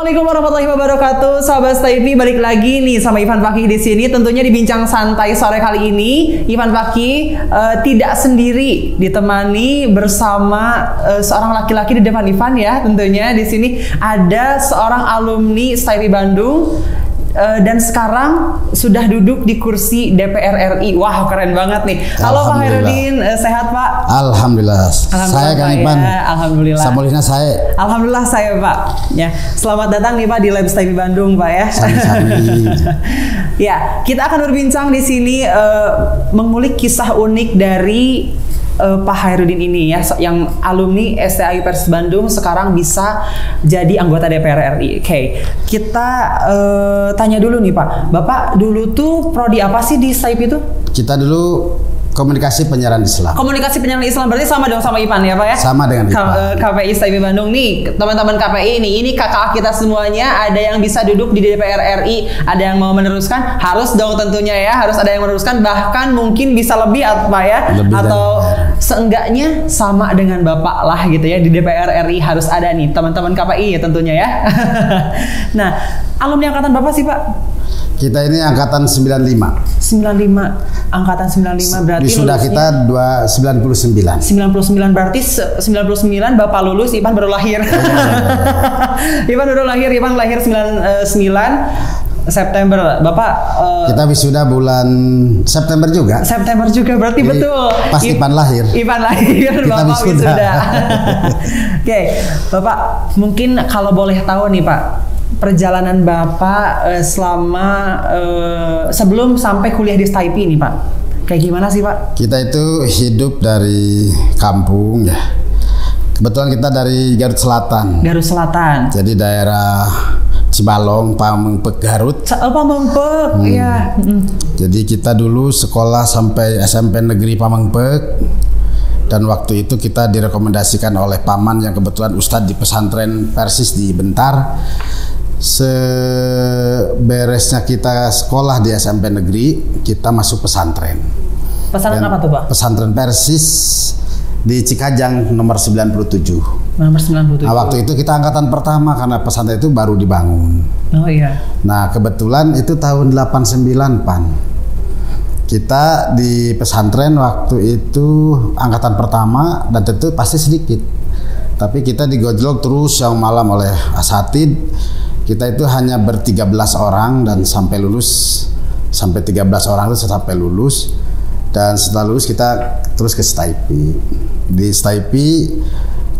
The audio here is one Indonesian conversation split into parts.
Assalamualaikum warahmatullahi wabarakatuh, sahabat Stay TV, balik lagi nih sama Ivan Fakih di sini. Tentunya di bincang santai sore kali ini, Ivan Fakih tidak sendiri, ditemani bersama seorang laki-laki di depan Ivan ya. Tentunya di sini ada seorang alumni Stay TV Bandung. Dan sekarang sudah duduk di kursi DPR RI. Wah, keren banget nih. Halo Pak Hairudin, sehat Pak? Alhamdulillah. Saya Kang Ipan. Ya, alhamdulillah. Samulihna saya. Alhamdulillah saya Pak. Ya, selamat datang nih Pak di Lab Stay Bandung Pak ya. Sami-sami. Ya, kita akan berbincang di sini mengulik kisah unik dari Pak Hairudin ini ya, yang alumni STAI Persis Bandung sekarang bisa jadi anggota DPR RI. Oke, kita tanya dulu nih Pak, Bapak dulu tuh prodi apa sih di STAIP itu? Kita dulu Komunikasi Penyiaran Islam. Komunikasi Penyiaran Islam, berarti sama dong sama Ipan ya Pak ya? Sama dengan Ipan. KPI STAIP Bandung nih, teman-teman KPI ini kakak kita semuanya, ada yang bisa duduk di DPR RI, ada yang mau meneruskan, harus dong tentunya ya, harus ada yang meneruskan, bahkan mungkin bisa lebih Pak ya, lebih atau seenggaknya sama dengan Bapak lah gitu ya, di DPR RI harus ada nih teman-teman KPI ya tentunya ya. Nah, alumni angkatan Bapak sih Pak? Kita ini angkatan 95. 95, angkatan 95 berarti sudah kita 99. 99 berarti 99 Bapak lulus, Ipan baru lahir. Ipan baru lahir, Ipan lahir 99 September. Bapak kita wisuda bulan September juga. September juga berarti. Jadi, betul. Pas Ipan lahir. Ipan lahir, kita Bapak wisuda. Oke, Bapak mungkin kalau boleh tahu nih Pak, perjalanan Bapak selama sebelum sampai kuliah di STAIP ini Pak, kayak gimana sih Pak? Kita itu hidup dari kampung ya. Kebetulan kita dari Garut Selatan. Garut Selatan. Jadi daerah Cibalong, Pamengpek, Garut. Pamengpek, iya. Jadi kita dulu sekolah sampai SMP Negeri Pamengpek. Dan waktu itu kita direkomendasikan oleh paman yang kebetulan ustadz di pesantren Persis di Bentar. Seberesnya kita sekolah di SMP negeri, kita masuk pesantren. Pesantren apa tuh Pak? Pesantren Persis di Cikajang nomor 97. Nomor 97. Nah, waktu itu kita angkatan pertama karena pesantren itu baru dibangun. Oh iya. Nah, kebetulan itu tahun 89 Pan. Kita di pesantren waktu itu angkatan pertama dan tentu pasti sedikit. Tapi kita digojlok terus yang malam oleh asatid. Kita itu hanya ber-13 orang dan sampai lulus, sampai 13 orang itu sampai lulus. Dan setelah lulus kita terus ke STAIP. Di STAIP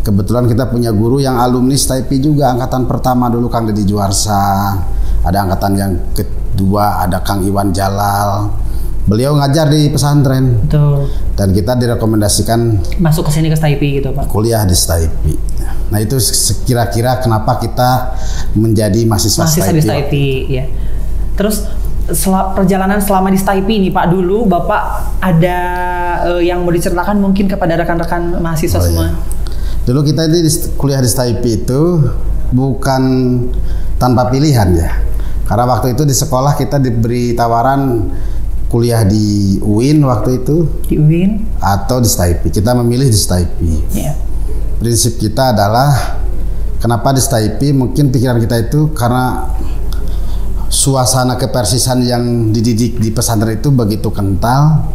kebetulan kita punya guru yang alumni STAIP juga, angkatan pertama dulu Kang Deddy Juarsa. Ada angkatan yang kedua ada Kang Iwan Jalal. Beliau ngajar di pesantren. Betul. Dan kita direkomendasikan masuk ke sini ke STAIP gitu Pak. Kuliah di STAIP. Nah itu kira-kira kenapa kita menjadi mahasiswa di STAIP ya. Terus perjalanan selama di STAIP ini Pak, dulu Bapak ada yang mau diceritakan mungkin kepada rekan-rekan mahasiswa semua? Iya. Dulu kita ini kuliah di STAIP itu bukan tanpa pilihan ya. Karena waktu itu di sekolah kita diberi tawaran kuliah di UIN waktu itu. Di UIN? Atau di STAIP. Kita memilih di STAIP. Yeah. Prinsip kita adalah kenapa di STAIP, mungkin pikiran kita itu karena suasana kepersisan yang dididik di pesantren itu begitu kental,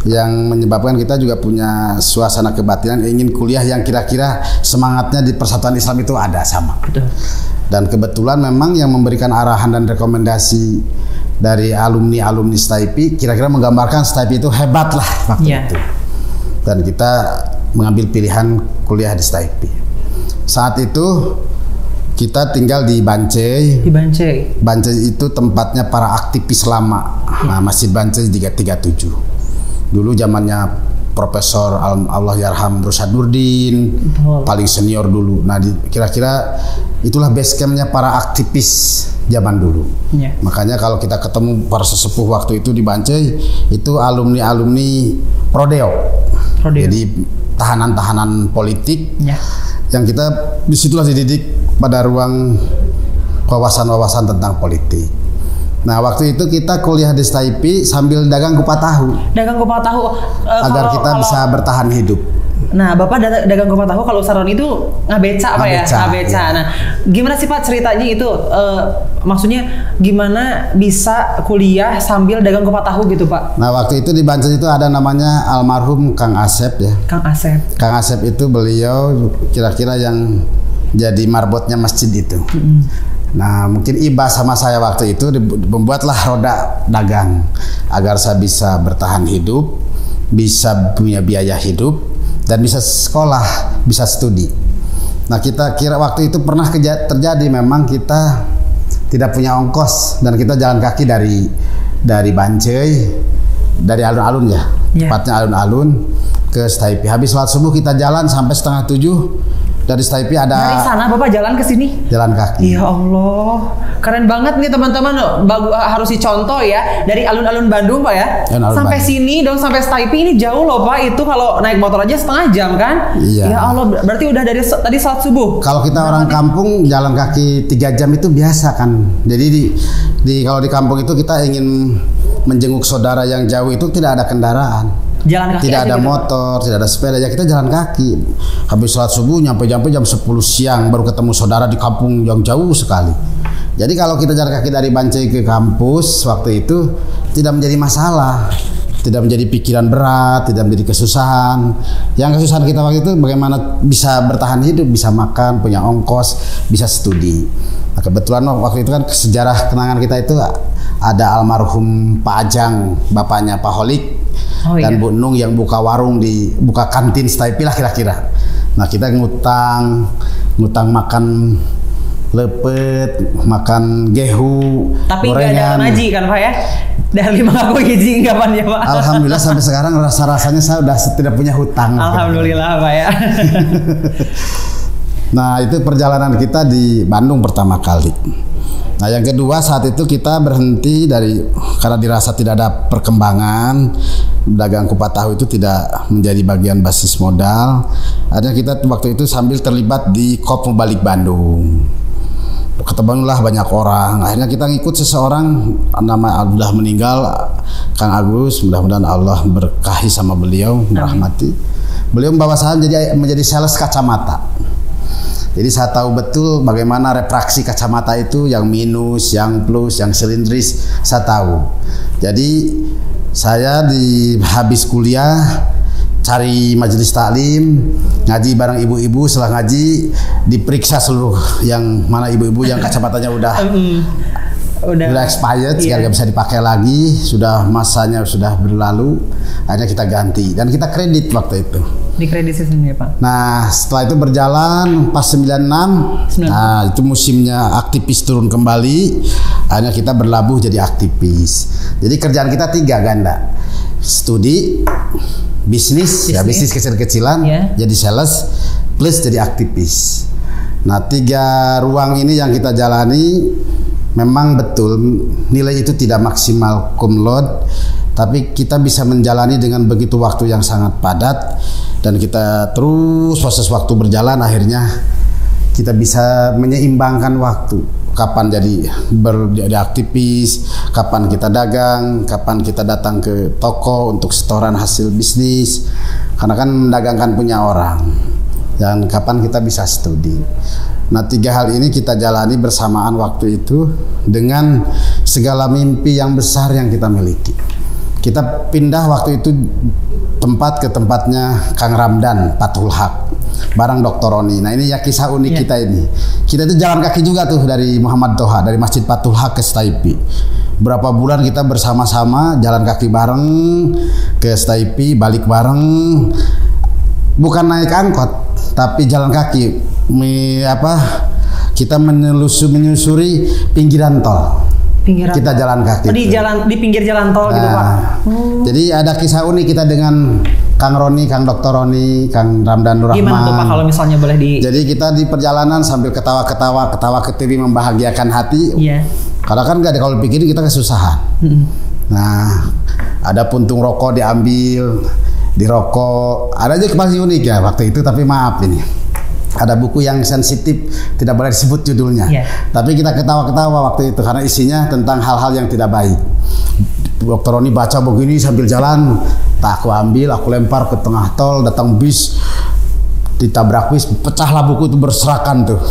yang menyebabkan kita juga punya suasana kebatinan ingin kuliah yang kira-kira semangatnya di Persatuan Islam itu ada sama. Betul. Dan kebetulan memang yang memberikan arahan dan rekomendasi dari alumni STAIP kira-kira menggambarkan STAIP itu hebat lah waktu itu. Dan kita mengambil pilihan kuliah di STAIP. Saat itu kita tinggal di Bancai. Di Bancai. Bancai itu tempatnya para aktivis lama. Nah, Masjid Bancai 337. Dulu zamannya Profesor Allahyarham Rusyad Nurdin, paling senior dulu. Nah, kira-kira itulah base campnya para aktivis zaman dulu. Yeah. Makanya kalau kita ketemu para sesepuh waktu itu di Bancai, itu alumni Prodeo. Jadi tahanan-tahanan politik yang kita disitulah dididik pada ruang wawasan-wawasan tentang politik. Nah, waktu itu kita kuliah di STAIP sambil dagang kupat tahu. Dagang kupat tahu agar kita bisa bertahan hidup. Nah, Bapak dagang kupat tahu kalau Saron itu ngabeca Pak ya? Ngabeca. Iya. Nah, gimana sih Pak ceritanya itu? Maksudnya gimana bisa kuliah sambil dagang kupat tahu gitu Pak? Nah, waktu itu di Banten itu ada namanya almarhum Kang Asep ya. Kang Asep. Kang Asep itu beliau kira-kira yang jadi marbotnya masjid itu. Nah, mungkin iba sama saya waktu itu membuatlah roda dagang agar saya bisa bertahan hidup, bisa punya biaya hidup, dan bisa sekolah, bisa studi. Nah, kita kira waktu itu pernah terjadi memang kita tidak punya ongkos dan kita jalan kaki dari Bancai, dari alun-alun ya, tepatnya alun-alun ke Staipi. Habis sholat subuh kita jalan sampai 6:30. Dari Staipi ada. Dari sana Bapak jalan ke sini? Jalan kaki. Ya Allah, keren banget nih teman-teman. Harus dicontoh ya. Dari alun-alun Bandung Pak ya, sampai Bandung. Sini dong, sampai Staipi ini jauh loh Pak. Itu kalau naik motor aja setengah jam kan? Iya. Ya Allah, berarti udah dari tadi sholat subuh. Kalau kita orang kampung jalan kaki 3 jam itu biasa kan. Jadi kalau di kampung itu kita ingin menjenguk saudara yang jauh itu tidak ada kendaraan. Jalan kaki tidak ada gitu, motor, tidak ada sepeda, ya kita jalan kaki. Habis sholat subuh nyampe jam 10 siang baru ketemu saudara di kampung yang jauh sekali. Jadi kalau kita jalan kaki dari Bancai ke kampus waktu itu tidak menjadi masalah, tidak menjadi pikiran berat, tidak menjadi kesusahan. Yang kesusahan kita waktu itu bagaimana bisa bertahan hidup, bisa makan, punya ongkos, bisa studi. Nah, kebetulan waktu itu kan sejarah kenangan kita itu ada almarhum Pak Ajang, bapaknya Pak Holik. Dan Bu Nung yang buka warung buka kantin Staipi lah kira-kira. Nah, kita ngutang makan lepet, makan gehu, tapi gorengan. Nggak ada ngaji kan Pak ya? Dari 5 aku gaji kapan ya Pak? Alhamdulillah sampai sekarang rasanya saya udah tidak punya hutang. Alhamdulillah Pak ya. Nah, itu perjalanan kita di Bandung pertama kali. Nah, yang kedua saat itu kita berhenti karena dirasa tidak ada perkembangan, dagang kupat tahu itu tidak menjadi bagian basis modal. Akhirnya kita waktu itu sambil terlibat di Kop Mubalik Bandung. Ketemulah banyak orang. Akhirnya kita ngikut seseorang nama sudah meninggal, Kang Agus. Mudah-mudahan Allah berkahi sama beliau, merahmati. Beliau membawa saya menjadi sales kacamata. Jadi saya tahu betul bagaimana refraksi kacamata itu, yang minus, yang plus, yang silindris, saya tahu. Jadi saya habis kuliah cari majelis taklim, ngaji bareng ibu-ibu. Setelah ngaji diperiksa seluruh yang mana ibu-ibu yang kacamatanya udah expired, nggak bisa dipakai lagi, sudah masanya sudah berlalu. Akhirnya kita ganti dan kita kredit waktu itu. Di kredit sendiri Pak. Nah, setelah itu berjalan pas 96. Nah, itu musimnya aktivis turun kembali. Akhirnya kita berlabuh jadi aktivis. Jadi kerjaan kita 3 ganda. Studi, bisnis kecil-kecilan, jadi sales, plus jadi aktivis. Nah, 3 ruang ini yang kita jalani. Memang betul nilai itu tidak maksimal cum laude, tapi kita bisa menjalani dengan begitu waktu yang sangat padat, dan kita terus proses waktu berjalan akhirnya kita bisa menyeimbangkan waktu. Kapan jadi aktivis, kapan kita dagang, kapan kita datang ke toko untuk setoran hasil bisnis, karena kan mendagangkan punya orang, dan kapan kita bisa studi. Nah, 3 hal ini kita jalani bersamaan waktu itu dengan segala mimpi yang besar yang kita miliki. Kita pindah waktu itu tempat ke tempatnya Kang Ramdan Fathul Haq bareng Dr. Roni. Nah, ini ya kisah unik kita ini. Kita itu jalan kaki juga tuh dari Muhammad Toha, dari Masjid Fathul Haq ke Staipi. Berapa bulan kita bersama-sama jalan kaki bareng ke Staipi, balik bareng. Bukan naik angkot, tapi jalan kaki. Kita menyusuri pinggiran tol. Kita jalan kaki. Di pinggir jalan tol gitu Pak. Jadi ada kisah unik kita dengan Kang Roni, Kang Dr. Roni, Kang Ramdan Nur Rahman. Gimana tuh Pak kalau misalnya boleh Jadi kita di perjalanan sambil ketawa ketiri membahagiakan hati. Iya. Karena kan nggak ada, kalau pikirin kita kesusahan. Nah, ada puntung rokok diambil, dirokok. Ada aja paling unik ya waktu itu, tapi maaf ini. Ada buku yang sensitif, tidak boleh disebut judulnya. Tapi kita ketawa-ketawa waktu itu karena isinya tentang hal-hal yang tidak baik. Dr. Roni baca begini sambil jalan, tak aku ambil, aku lempar ke tengah tol, datang bis ditabrak bis, pecahlah buku itu berserakan tuh.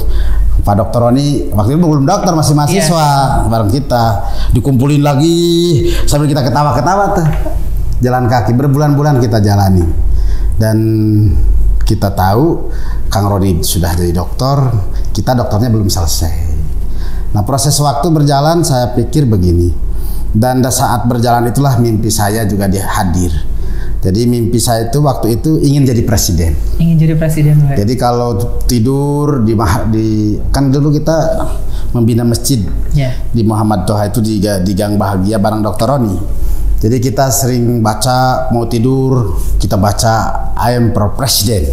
Pak Dokter Roni waktu itu belum dokter, masih mahasiswa, bareng kita dikumpulin lagi sambil kita ketawa-ketawa tuh, jalan kaki berbulan-bulan kita jalani. Dan kita tahu Kang Roni sudah jadi dokter, kita dokternya belum selesai. Nah, proses waktu berjalan, saya pikir begini, dan saat berjalan itulah mimpi saya juga hadir. Jadi mimpi saya itu waktu itu ingin jadi presiden. Ingin jadi presiden. Jadi kalau tidur di kan dulu kita membina masjid di Muhammad Toha itu di Gang Bahagia bareng Dokter Roni. Jadi kita sering baca, mau tidur kita baca I am for president.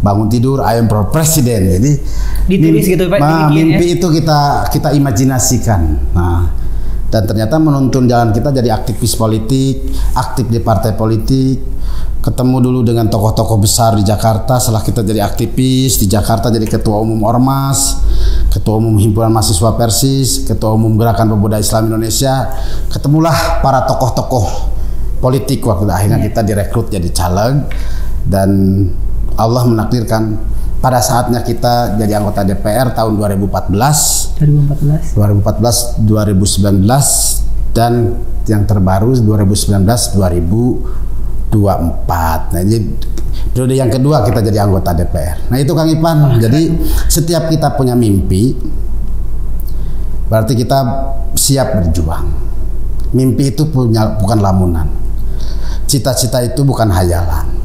Bangun tidur I am for president. Jadi ditulis gitu Pak. Mimpi itu kita imajinasikan. Nah, dan ternyata menuntun jalan kita jadi aktivis politik, aktif di partai politik, ketemu dulu dengan tokoh-tokoh besar di Jakarta. Setelah kita jadi aktivis di Jakarta, jadi ketua umum Ormas, ketua umum Himpunan Mahasiswa Persis, ketua umum Gerakan Pemuda Islam Indonesia. Ketemulah para tokoh-tokoh politik waktu akhirnya kita direkrut jadi caleg, dan Allah menakdirkan pada saatnya kita jadi anggota DPR tahun 2014, 2019 dan yang terbaru 2019-2024. Nah, ini periode yang kedua kita jadi anggota DPR. Nah, itu Kang Ipan. Jadi setiap kita punya mimpi, berarti kita siap berjuang. Mimpi itu bukan lamunan. Cita-cita itu bukan hayalan.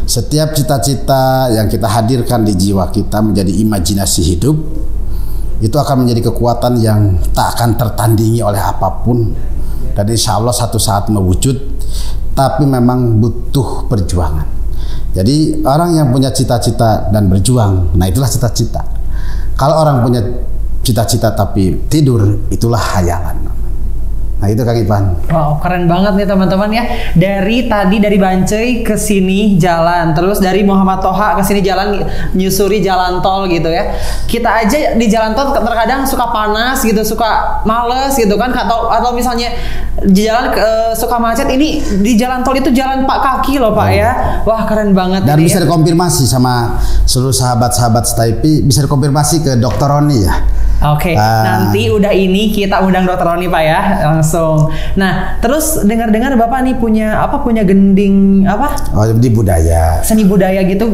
Setiap cita-cita yang kita hadirkan di jiwa kita menjadi imajinasi hidup, itu akan menjadi kekuatan yang tak akan tertandingi oleh apapun, dan insya Allah satu saat mewujud. Tapi memang butuh perjuangan. Jadi orang yang punya cita-cita dan berjuang, nah itulah cita-cita. Kalau orang punya cita-cita tapi tidur, itulah hayalan. Nah, itu Kang Ipan. Wow, keren banget nih teman-teman ya. Dari Bancai ke sini jalan, terus dari Muhammad Toha ke sini jalan, nyusuri jalan tol gitu ya. Kita aja di jalan tol terkadang suka panas gitu, suka males gitu kan, atau misalnya di jalan suka macet. Ini di jalan tol itu jalan Pak kaki loh Pak ya. Wah, keren banget. Dan ini bisa dikonfirmasi sama seluruh sahabat-sahabat Staipi, bisa dikonfirmasi ke Dokter Roni ya. Oke, nanti udah ini kita undang Dokter Roni Pak ya, langsung. Nah, terus dengar-dengar Bapak nih punya gending apa? Oh, di budaya. Seni budaya gitu.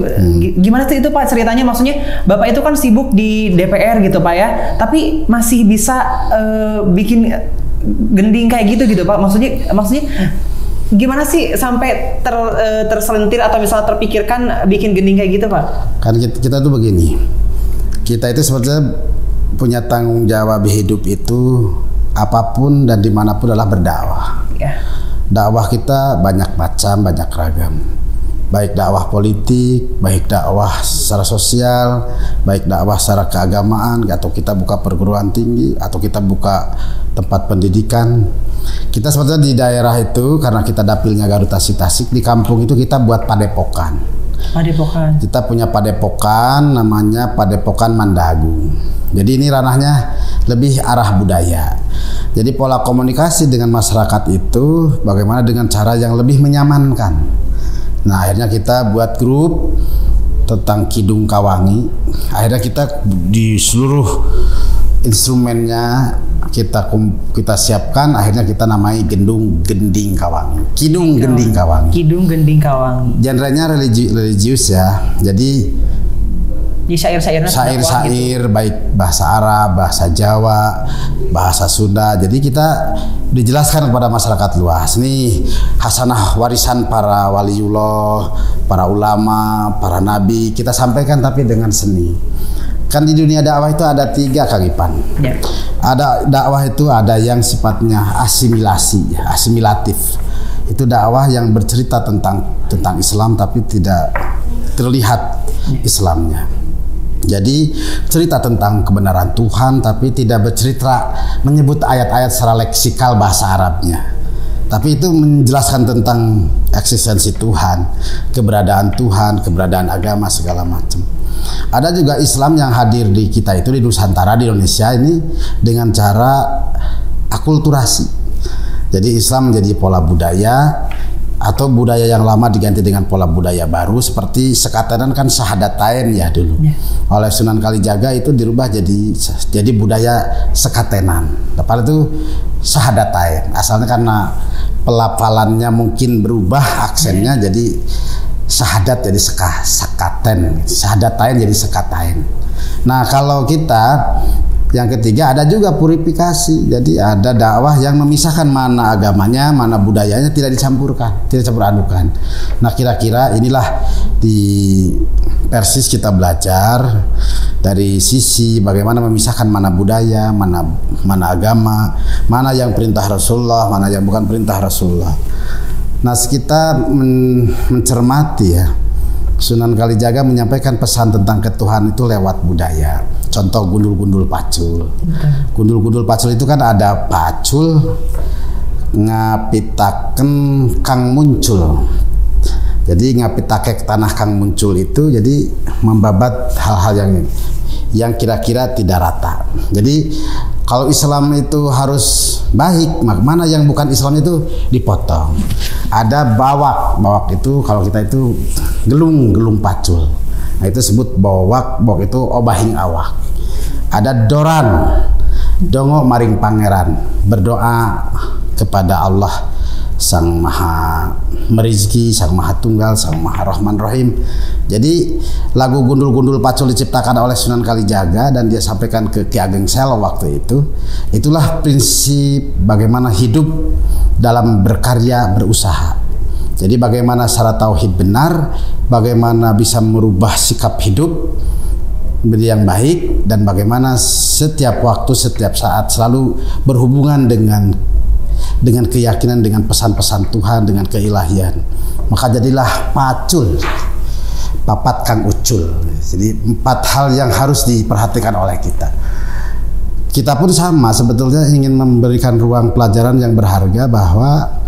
Gimana sih itu Pak ceritanya? Maksudnya Bapak itu kan sibuk di DPR gitu Pak ya, tapi masih bisa bikin gending kayak gitu Pak. Maksudnya gimana sih sampai terselentir atau misalnya terpikirkan bikin gending kayak gitu Pak? Kan kita tuh begini. Kita itu sebetulnya punya tanggung jawab hidup itu apapun dan dimanapun adalah berdakwah. Dakwah kita banyak macam, banyak ragam. Baik dakwah politik, baik dakwah secara sosial, baik dakwah secara keagamaan, atau kita buka perguruan tinggi, atau kita buka tempat pendidikan. Kita sebetulnya di daerah itu, karena kita dapilnya Garut Tasik, di kampung itu kita buat padepokan. Kita punya padepokan, namanya Padepokan Mandagung. Jadi ini ranahnya lebih arah budaya. Jadi pola komunikasi dengan masyarakat itu bagaimana dengan cara yang lebih menyamankan. Nah, akhirnya kita buat grup tentang Kidung Kawangi. Akhirnya kita di seluruh instrumennya kita siapkan, akhirnya kita namai Gending Kawangi. Kidung Gending Kawangi. Genrenya religius ya. Jadi syair-syair baik bahasa Arab, bahasa Jawa, bahasa Sunda. Jadi kita dijelaskan kepada masyarakat luas. Nih hasanah warisan para waliullah, para ulama, para nabi, kita sampaikan tapi dengan seni. Kan di dunia dakwah itu ada 3 Kang Ipan. Ada dakwah itu ada yang sifatnya asimilatif. Itu dakwah yang bercerita tentang Islam tapi tidak terlihat Islamnya. Jadi cerita tentang kebenaran Tuhan tapi tidak bercerita menyebut ayat-ayat secara leksikal bahasa Arabnya. Tapi itu menjelaskan tentang eksistensi Tuhan, keberadaan Tuhan, keberadaan agama segala macam. Ada juga Islam yang hadir di kita itu di Nusantara, di Indonesia ini dengan cara akulturasi. Jadi Islam menjadi pola budaya, atau budaya yang lama diganti dengan pola budaya baru, seperti sekatenan kan syahadatain ya dulu. Oleh Sunan Kalijaga itu dirubah jadi budaya sekatenan. Padahal itu syahadatain. Asalnya karena pelafalannya mungkin berubah aksennya jadi syahadat jadi sekaten, syahadatain jadi sekatain. Nah, kalau kita yang ketiga ada juga purifikasi. Jadi ada dakwah yang memisahkan mana agamanya, mana budayanya, tidak dicampurkan, tidak campur adukan. Nah, kira-kira inilah di Persis kita belajar dari sisi bagaimana memisahkan mana budaya, mana agama, mana yang perintah Rasulullah, mana yang bukan perintah Rasulullah. Nah, kita mencermati ya, Sunan Kalijaga menyampaikan pesan tentang ketuhanan itu lewat budaya. Contoh gundul-gundul pacul. Gundul-gundul pacul itu kan ada pacul ngapitaken kang muncul. Jadi ngapitake tanah kang muncul itu jadi membabat hal-hal yang kira-kira tidak rata. Jadi kalau Islam itu harus baik, mana yang bukan Islam itu dipotong. Ada bawak itu kalau kita itu gelung pacul. Nah, itu sebut bawak itu obahing awak. Ada doran, dongo maring pangeran, berdoa kepada Allah Sang Maha Merizki, Sang Maha Tunggal, Sang Maha Rahman Rahim. Jadi lagu gundul-gundul pacul diciptakan oleh Sunan Kalijaga dan dia sampaikan ke Ki Ageng Selo waktu itu. Itulah prinsip bagaimana hidup dalam berkarya, berusaha. Jadi bagaimana secara tauhid benar, bagaimana bisa merubah sikap hidup yang baik, dan bagaimana setiap waktu, setiap saat selalu berhubungan dengan keyakinan, dengan pesan-pesan Tuhan, dengan keilahian. Maka jadilah pacul, papat kang ucul. Jadi 4 hal yang harus diperhatikan oleh kita. Kita pun sama sebetulnya ingin memberikan ruang pelajaran yang berharga bahwa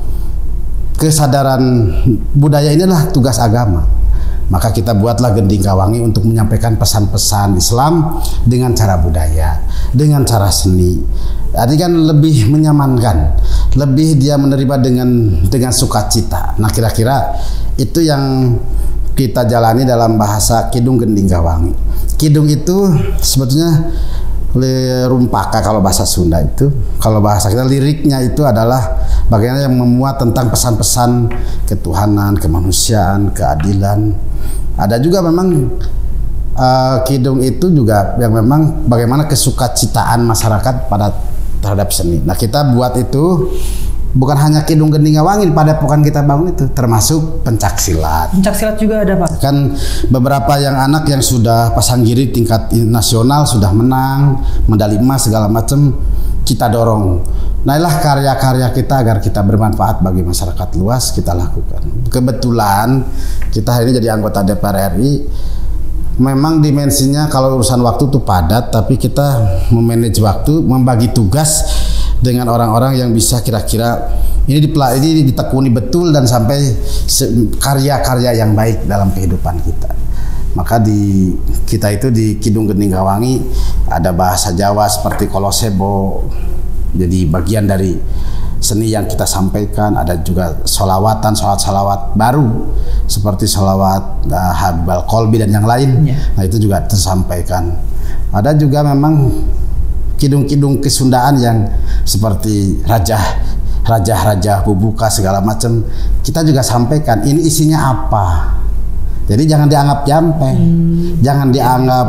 kesadaran budaya inilah tugas agama. Maka kita buatlah Gending Kawangi untuk menyampaikan pesan-pesan Islam dengan cara budaya, dengan cara seni. Jadi kan lebih menyamankan, lebih dia menerima dengan sukacita. Nah, kira-kira itu yang kita jalani dalam bahasa Kidung Gending Kawangi. Kidung itu sebetulnya rumpaka kalau bahasa Sunda itu. Kalau bahasa kita liriknya itu adalah bagaimana yang memuat tentang pesan-pesan ketuhanan, kemanusiaan, keadilan. Ada juga memang kidung itu juga yang memang bagaimana kesukacitaan masyarakat terhadap seni. Nah, kita buat itu bukan hanya Kidung Gending Kawangi, Padepokan kita bangun itu termasuk pencak silat. Pencak silat juga ada, Pak. Kan beberapa yang anak yang sudah pasang giri tingkat nasional sudah menang medali emas segala macam, kita dorong. Nah, inilah karya-karya kita agar kita bermanfaat bagi masyarakat luas kita lakukan. Kebetulan kita hari ini jadi anggota DPR RI. Memang dimensinya kalau urusan waktu itu padat, tapi kita memanage waktu, membagi tugas dengan orang-orang yang bisa kira-kira ini ditekuni betul dan sampai karya-karya yang baik dalam kehidupan kita. Maka di kita itu di Kidung Gending Kawangi ada bahasa Jawa seperti kolosebo, jadi bagian dari seni yang kita sampaikan. Ada juga solawatan, salawat baru seperti solawat Habibal Kolbi dan yang lain. Nah, itu juga tersampaikan. Ada juga memang kidung-kidung kesundaan yang seperti raja bubuka segala macam, kita juga sampaikan ini isinya apa. Jadi jangan dianggap jampeng, jangan dianggap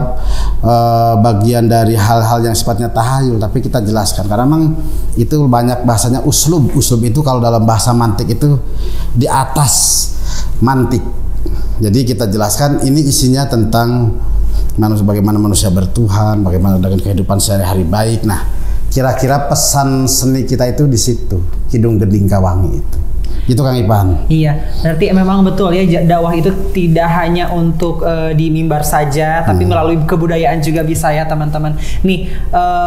bagian dari hal-hal yang sifatnya tahayul, tapi kita jelaskan karena memang itu banyak bahasanya uslub itu kalau dalam bahasa mantik itu di atas mantik. Jadi kita jelaskan ini isinya tentang bagaimana manusia bertuhan, bagaimana dengan kehidupan sehari-hari baik. Nah, kira-kira pesan seni kita itu di situ, Kidung Gending Kawangi itu. Itu Kang Ipan. Iya, berarti memang betul ya, dakwah itu tidak hanya untuk di mimbar saja, tapi melalui kebudayaan juga bisa ya teman-teman. Nih,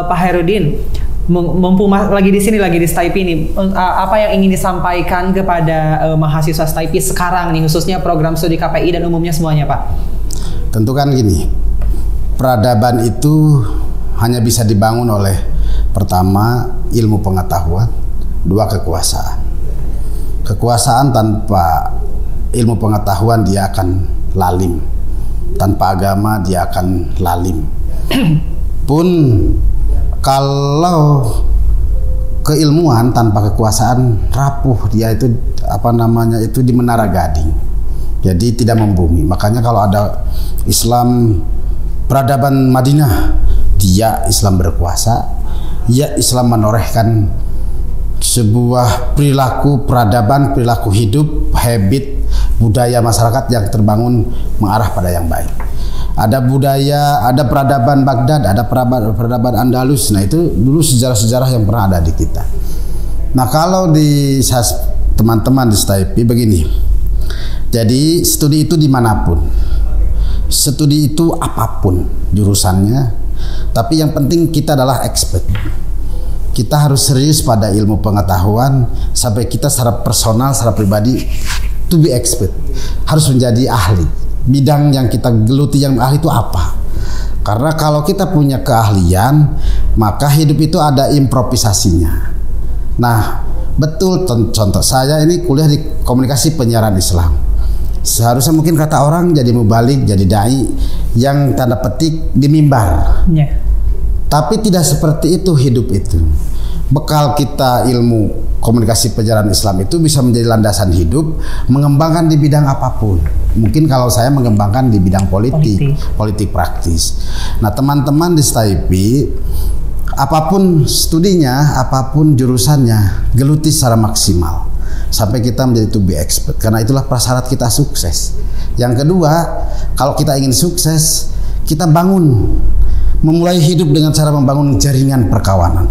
Pak Hairudin, mumpung lagi di sini, lagi di STIP ini, apa yang ingin disampaikan kepada mahasiswa STIP sekarang nih, khususnya program studi KPI dan umumnya semuanya, Pak? Tentu kan gini, peradaban itu hanya bisa dibangun oleh pertama ilmu pengetahuan, 2 kekuasaan. Kekuasaan tanpa ilmu pengetahuan dia akan lalim. Tanpa agama dia akan lalim. Pun kalau keilmuan tanpa kekuasaan rapuh, dia itu di menara gading. Jadi tidak membumi. Makanya kalau ada Islam peradaban Madinah, dia Islam berkuasa, ya Islam menorehkan sebuah perilaku peradaban, perilaku hidup, habit, budaya masyarakat yang terbangun mengarah pada yang baik. Ada budaya, ada peradaban Baghdad, ada peradaban Andalus. Nah itu dulu sejarah-sejarah yang pernah ada di kita. Nah kalau di teman-teman di STIP begini. Jadi studi itu dimanapun, studi itu apapun jurusannya, tapi yang penting kita adalah expert. Kita harus serius pada ilmu pengetahuan sampai kita secara personal, secara pribadi to be expert. Harus menjadi ahli. Bidang yang kita geluti yang ahli itu apa? Karena kalau kita punya keahlian, maka hidup itu ada improvisasinya. Nah, betul contoh saya ini kuliah di komunikasi penyiaran Islam. Seharusnya mungkin kata orang jadi mubalik, jadi dai yang tanda petik di mimbar. Tapi tidak seperti itu hidup itu. Bekal kita ilmu komunikasi penyiaran Islam itu bisa menjadi landasan hidup, mengembangkan di bidang apapun. Mungkin kalau saya mengembangkan di bidang politik praktis. Nah teman-teman di STIP, apapun studinya, apapun jurusannya, geluti secara maksimal sampai kita menjadi to be expert. Karena itulah prasyarat kita sukses. Yang kedua, kalau kita ingin sukses, kita memulai hidup dengan cara membangun jaringan perkawanan.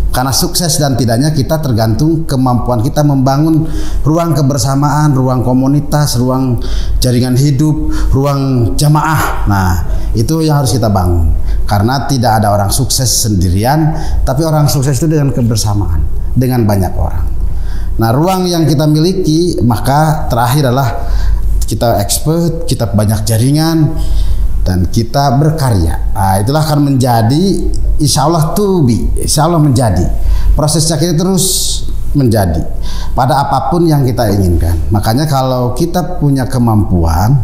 Karena sukses dan tidaknya kita tergantung kemampuan kita membangun ruang kebersamaan, ruang komunitas, ruang jaringan hidup, ruang jamaah. Nah, itu yang harus kita bangun. Karena tidak ada orang sukses sendirian, tapi orang sukses itu dengan kebersamaan, dengan banyak orang. Nah, ruang yang kita miliki, maka terakhir adalah kita expert, kita banyak jaringan, dan kita berkarya. Nah, itulah akan menjadi insya Allah menjadi. Prosesnya kita terus menjadi pada apapun yang kita inginkan. Makanya kalau kita punya kemampuan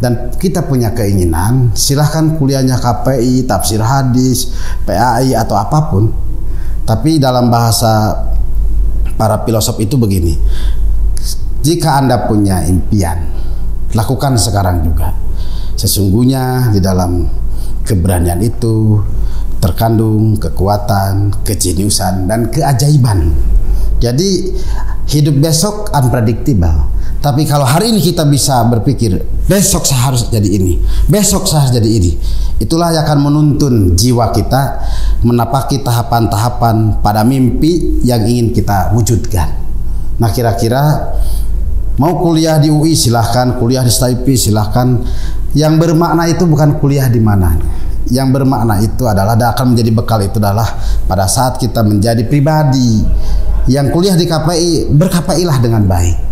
dan kita punya keinginan, silahkan kuliahnya KPI, tafsir hadis, PAI atau apapun. Tapi dalam bahasa para filosof itu begini, jika Anda punya impian, lakukan sekarang juga. Sesungguhnya di dalam keberanian itu terkandung kekuatan, kejeniusan, dan keajaiban. Jadi hidup besok unpredictable. Tapi kalau hari ini kita bisa berpikir, besok saya harus jadi ini, besok saya harus jadi ini, itulah yang akan menuntun jiwa kita menapaki tahapan-tahapan pada mimpi yang ingin kita wujudkan. Nah kira-kira mau kuliah di UI silahkan, kuliah di STIP silahkan. Yang bermakna itu bukan kuliah di mana. Yang bermakna itu adalah akan menjadi bekal itu adalah pada saat kita menjadi pribadi yang kuliah di KPI, berKPI-lah dengan baik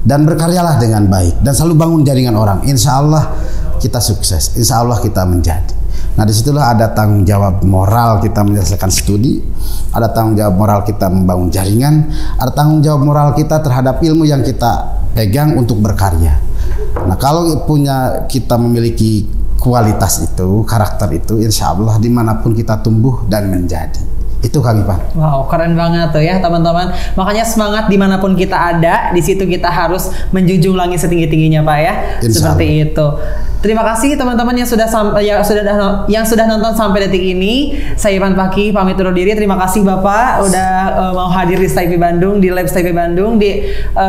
dan berkaryalah dengan baik dan selalu bangun jaringan orang. Insya Allah kita sukses, insya Allah kita menjadi. Nah disitulah ada tanggung jawab moral kita menyelesaikan studi, ada tanggung jawab moral kita membangun jaringan, ada tanggung jawab moral kita terhadap ilmu yang kita pegang untuk berkarya. Nah kalau kita memiliki kualitas itu, karakter itu, insya Allah dimanapun kita tumbuh dan menjadi. Itu Kang Ipan. Wow, keren banget tuh ya teman-teman. Makanya semangat dimanapun kita ada, di situ kita harus menjunjung langit setinggi-tingginya Pak ya. Seperti itu. Terima kasih teman-teman yang sudah nonton sampai detik ini. Saya Ipan Fakih pamit undur diri. Terima kasih Bapak udah mau hadir di STIP Bandung, di Lab STIP Bandung di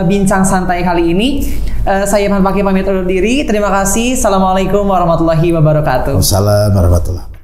bincang santai kali ini. Saya Ipan Fakih pamit undur diri. Terima kasih. Assalamualaikum warahmatullahi wabarakatuh. Wassalamualaikum warahmatullahi wabarakatuh.